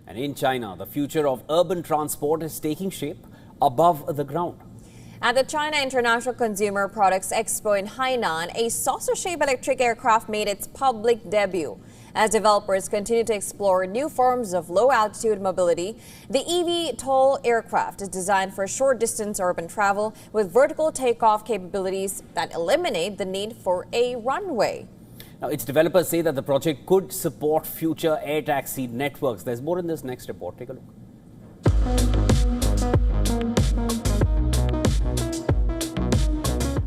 And in China, the future of urban transport is taking shape above the ground. At the China International Consumer Products Expo in Hainan, a saucer-shaped electric aircraft made its public debut. As developers continue to explore new forms of low-altitude mobility, the eVTOL aircraft is designed for short-distance urban travel with vertical takeoff capabilities that eliminate the need for a runway. Now, its developers say that the project could support future air taxi networks. There's more in this next report. Take a look.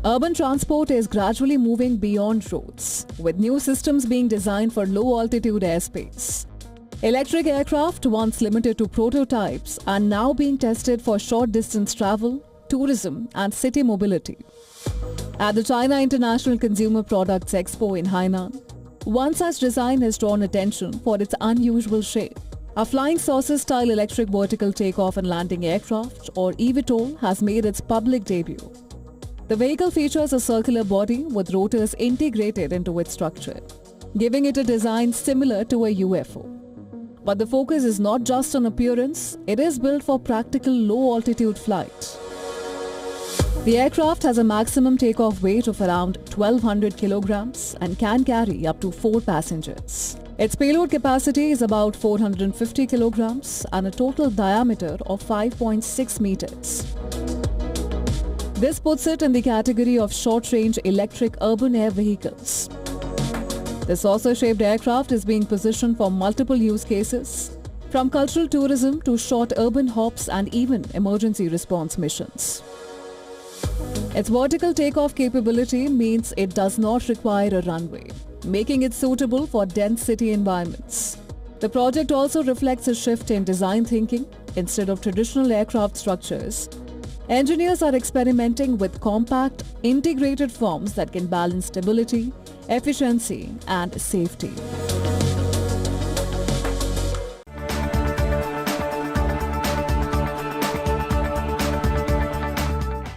Urban transport is gradually moving beyond roads, with new systems being designed for low-altitude airspace. Electric aircraft, once limited to prototypes, are now being tested for short-distance travel, tourism and city mobility. At the China International Consumer Products Expo in Hainan, one such design has drawn attention for its unusual shape. A flying saucer-style electric vertical takeoff and landing aircraft, or eVTOL, has made its public debut. The vehicle features a circular body with rotors integrated into its structure, giving it a design similar to a UFO. But the focus is not just on appearance, it is built for practical low-altitude flight. The aircraft has a maximum takeoff weight of around 1,200 kilograms and can carry up to 4 passengers. Its payload capacity is about 450 kilograms and a total diameter of 5.6 meters. This puts it in the category of short-range electric urban air vehicles. The saucer-shaped aircraft is being positioned for multiple use cases, from cultural tourism to short urban hops and even emergency response missions. Its vertical takeoff capability means it does not require a runway, making it suitable for dense city environments. The project also reflects a shift in design thinking. Instead of traditional aircraft structures, engineers are experimenting with compact, integrated forms that can balance stability, efficiency and safety.